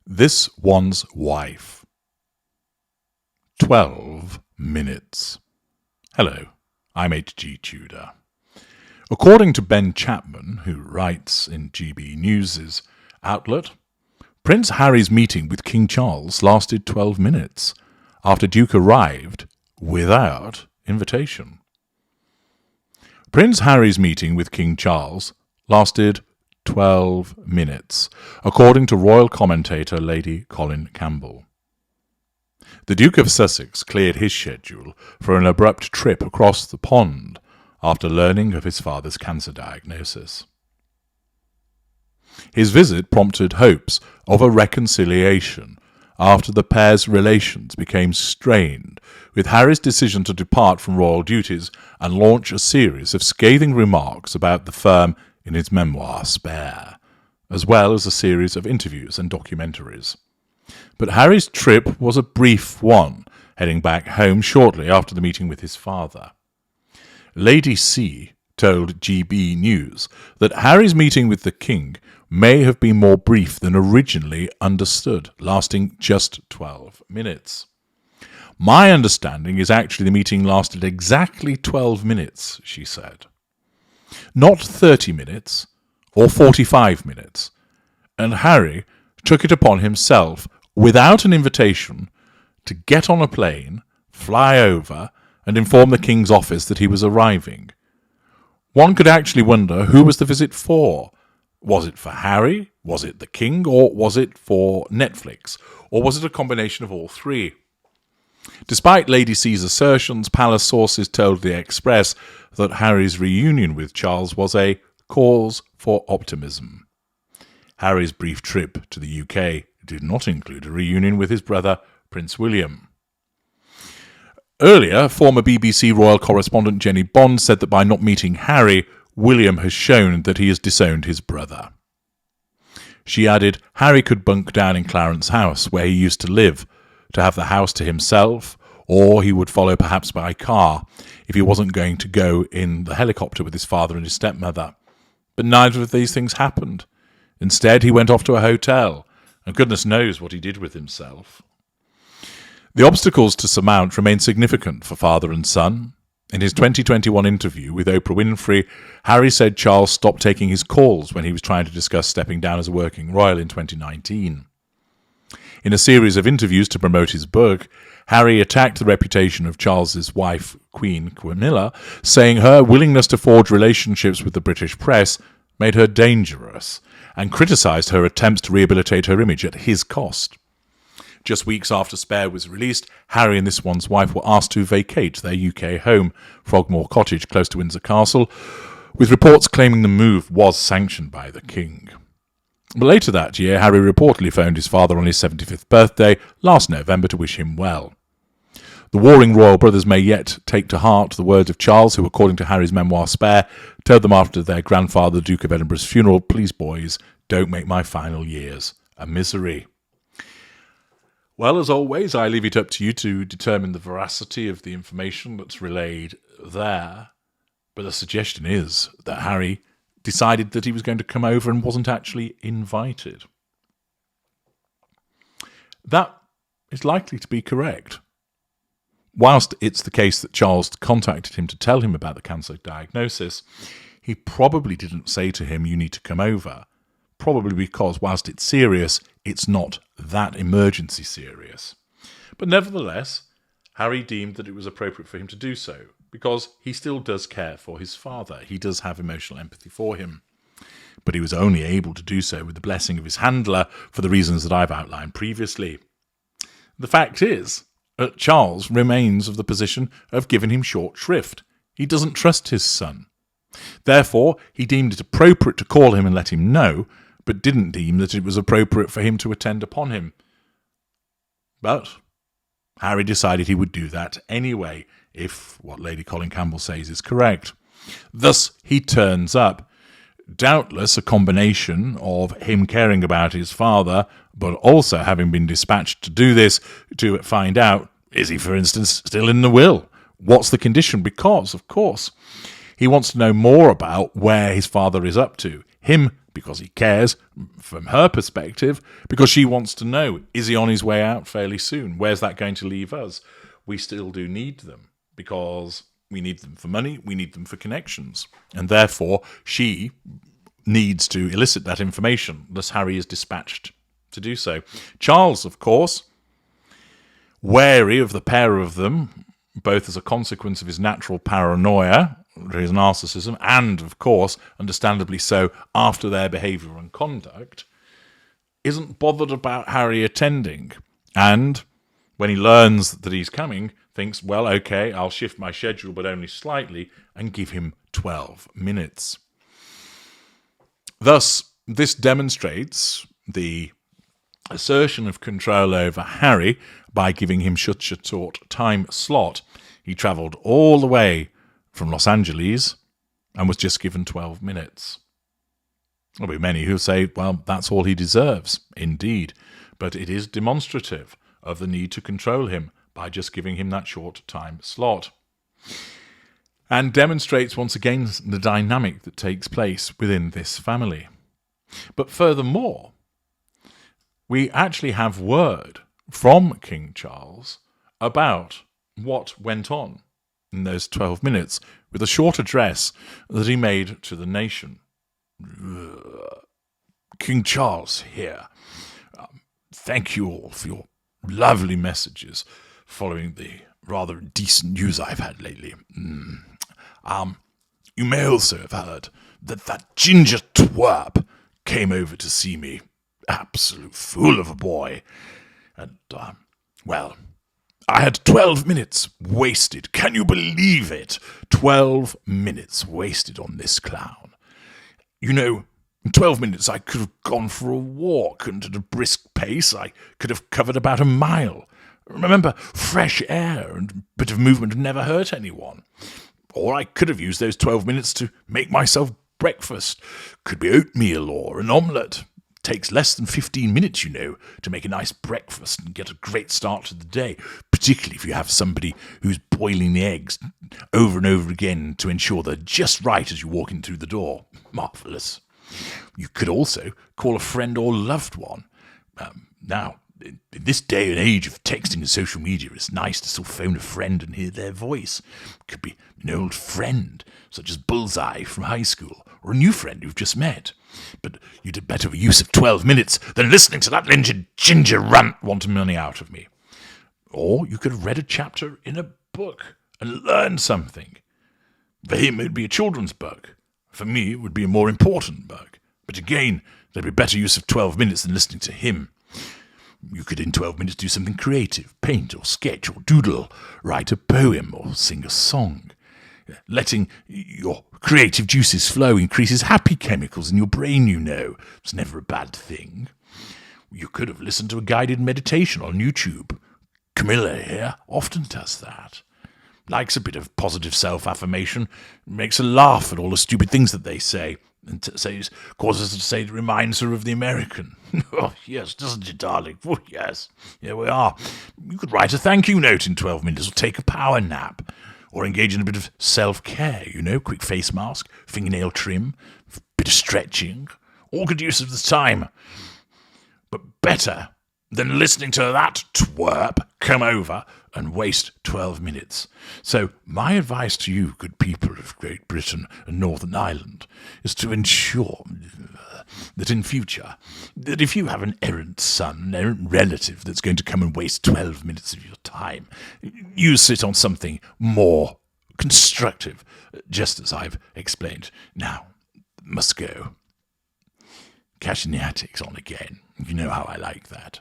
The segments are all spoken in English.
This one's wife. 12 minutes. Hello, I'm H.G. Tudor. According to Ben Chapman, who writes in GB News' outlet, Prince Harry's meeting with King Charles lasted 12 minutes after Duke arrived without invitation. Prince Harry's meeting with King Charles lasted 12 minutes, according to royal commentator Lady Colin Campbell. The Duke of Sussex cleared his schedule for an abrupt trip across the pond after learning of his father's cancer diagnosis. His visit prompted hopes of a reconciliation after the pair's relations became strained, with Harry's decision to depart from royal duties and launch a series of scathing remarks about the firm in his memoir Spare, as well as a series of interviews and documentaries. But Harry's trip was a brief one, heading back home shortly after the meeting with his father. Lady C told GB News that Harry's meeting with the King may have been more brief than originally understood, lasting just 12 minutes. My understanding is actually the meeting lasted exactly 12 minutes, she said. Not 30 minutes or 45 minutes, and Harry took it upon himself, without an invitation, to get on a plane, fly over, and inform the King's office that he was arriving. One could actually wonder who was the visit for. Was it for Harry? Was it the King? Or was it for Netflix? Or was it a combination of all three? Despite Lady C's assertions, palace sources told The Express that Harry's reunion with Charles was a cause for optimism. Harry's brief trip to the UK did not include a reunion with his brother, Prince William. Earlier, former BBC royal correspondent Jenny Bond said that by not meeting Harry, William has shown that he has disowned his brother. She added, Harry could bunk down in Clarence House, where he used to live, to have the house to himself, or he would follow perhaps by car, if he wasn't going to go in the helicopter with his father and his stepmother. But neither of these things happened. Instead, he went off to a hotel, and goodness knows what he did with himself. The obstacles to surmount remain significant for father and son. In his 2021 interview with Oprah Winfrey, Harry said Charles stopped taking his calls when he was trying to discuss stepping down as a working royal in 2019. In a series of interviews to promote his book, Harry attacked the reputation of Charles's wife, Queen Camilla, saying her willingness to forge relationships with the British press made her dangerous, and criticised her attempts to rehabilitate her image at his cost. Just weeks after Spare was released, Harry and this one's wife were asked to vacate their UK home, Frogmore Cottage, close to Windsor Castle, with reports claiming the move was sanctioned by the King. But later that year, Harry reportedly phoned his father on his 75th birthday last November to wish him well. The warring royal brothers may yet take to heart the words of Charles, who, according to Harry's memoir Spare, told them after their grandfather, the Duke of Edinburgh's funeral, "Please, boys, don't make my final years a misery." Well, as always, I leave it up to you to determine the veracity of the information that's relayed there. But the suggestion is that Harry decided that he was going to come over and wasn't actually invited. That is likely to be correct. Whilst it's the case that Charles contacted him to tell him about the cancer diagnosis, he probably didn't say to him, "You need to come over." Probably because, whilst it's serious, it's not that emergency serious. But nevertheless, Harry deemed that it was appropriate for him to do so, because he still does care for his father. He does have emotional empathy for him. But he was only able to do so with the blessing of his handler for the reasons that I've outlined previously. The fact is that Charles remains of the position of giving him short shrift. He doesn't trust his son. Therefore, he deemed it appropriate to call him and let him know, but didn't deem that it was appropriate for him to attend upon him. But Harry decided he would do that anyway, if what Lady Colin Campbell says is correct. Thus, he turns up. Doubtless a combination of him caring about his father, but also having been dispatched to do this, to find out, is he, for instance, still in the will? What's the condition? Because, of course, he wants to know more about where his father is up to. Him because he cares, from her perspective, because she wants to know, is he on his way out fairly soon? Where's that going to leave us? We still do need them, because we need them for money, we need them for connections. And therefore, she needs to elicit that information. Thus, Harry is dispatched to do so. Charles, of course, wary of the pair of them, both as a consequence of his natural paranoia, his narcissism, and, of course, understandably so, after their behaviour and conduct, isn't bothered about Harry attending. And when he learns that he's coming, thinks, well, okay, I'll shift my schedule, but only slightly, and give him 12 minutes. Thus, this demonstrates the assertion of control over Harry by giving him such a short time slot. He travelled all the way from Los Angeles and was just given 12 minutes. There'll be many who say, well, that's all he deserves. Indeed. But it is demonstrative of the need to control him by just giving him that short time slot. And demonstrates once again the dynamic that takes place within this family. But furthermore, we actually have word from King Charles about what went on in those 12 minutes with a short address that he made to the nation. King Charles here. Thank you all for your lovely messages following the rather decent news I've had lately. You may also have heard that ginger twerp came over to see me. Absolute fool of a boy. And, well, I had 12 minutes wasted. Can you believe it? 12 minutes wasted on this clown. You know, in 12 minutes I could have gone for a walk, and at a brisk pace I could have covered about a mile. Remember, fresh air and a bit of movement never hurt anyone. Or I could have used those 12 minutes to make myself breakfast. Could be oatmeal or an omelette. Takes less than 15 minutes, you know, to make a nice breakfast and get a great start to the day, particularly if you have somebody who's boiling the eggs over and over again to ensure they're just right as you walk in through the door. Marvellous. You could also call a friend or loved one. Now, in this day and age of texting and social media, it's nice to still phone a friend and hear their voice. Could be an old friend, such as Bullseye from high school, or a new friend you've just met. But you did better with use of 12 minutes than listening to that ginger runt wanting money out of me. Or you could have read a chapter in a book and learned something. For him, it would be a children's book. For me, it would be a more important book. But again, there'd be better use of 12 minutes than listening to him. You could in 12 minutes do something creative, paint or sketch or doodle, write a poem or sing a song. Letting your creative juices flow increases happy chemicals in your brain, you know. It's never a bad thing. You could have listened to a guided meditation on YouTube. Camilla here often does that. Likes a bit of positive self-affirmation, makes her laugh at all the stupid things that they say, and causes her to say it reminds her of the American. Oh, yes, doesn't it, darling? Oh, yes, here we are. You could write a thank you note in 12 minutes or take a power nap. Or engage in a bit of self-care, you know, quick face mask, fingernail trim, bit of stretching. All good use of the time. But better than listening to that twerp come over and waste 12 minutes. So my advice to you, good people of Great Britain and Northern Ireland, is to ensure that in future, that if you have an errant son, an errant relative that's going to come and waste 12 minutes of your time, you sit on something more constructive, just as I've explained. Now, must go. Cash in the attic's on again. You know how I like that.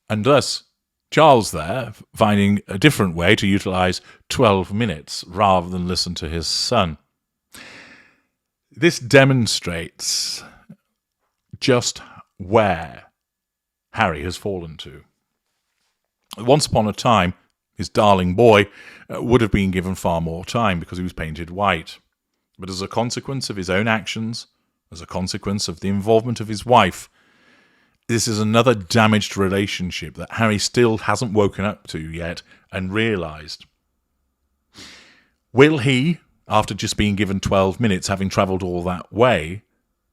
And thus, Charles there, finding a different way to utilise 12 minutes rather than listen to his son. This demonstrates just where Harry has fallen to. Once upon a time, his darling boy would have been given far more time because he was painted white. But as a consequence of his own actions, as a consequence of the involvement of his wife, this is another damaged relationship that Harry still hasn't woken up to yet and realised. Will he, after just being given 12 minutes, having travelled all that way,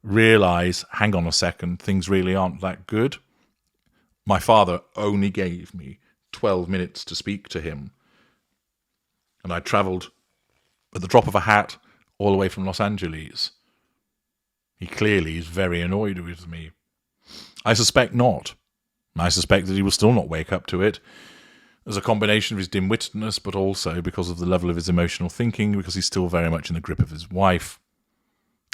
realise, hang on a second, things really aren't that good. My father only gave me 12 minutes to speak to him. And I travelled at the drop of a hat all the way from Los Angeles. He clearly is very annoyed with me. I suspect not. I suspect that he will still not wake up to it, as a combination of his dim-wittedness, but also because of the level of his emotional thinking, because he's still very much in the grip of his wife.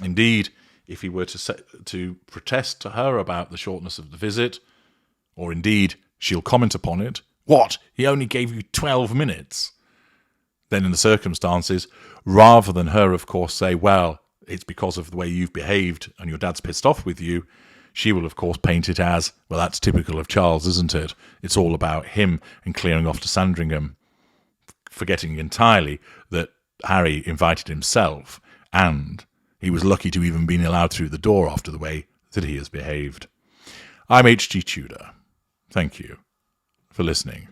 Indeed, if he were to protest to her about the shortness of the visit, or indeed she'll comment upon it, "What? He only gave you 12 minutes?" Then in the circumstances, rather than her, of course, say, "Well, it's because of the way you've behaved and your dad's pissed off with you," she will, of course, paint it as, "Well, that's typical of Charles, isn't it? It's all about him and clearing off to Sandringham," forgetting entirely that Harry invited himself, and he was lucky to even been allowed through the door after the way that he has behaved. I'm H.G. Tudor. Thank you for listening.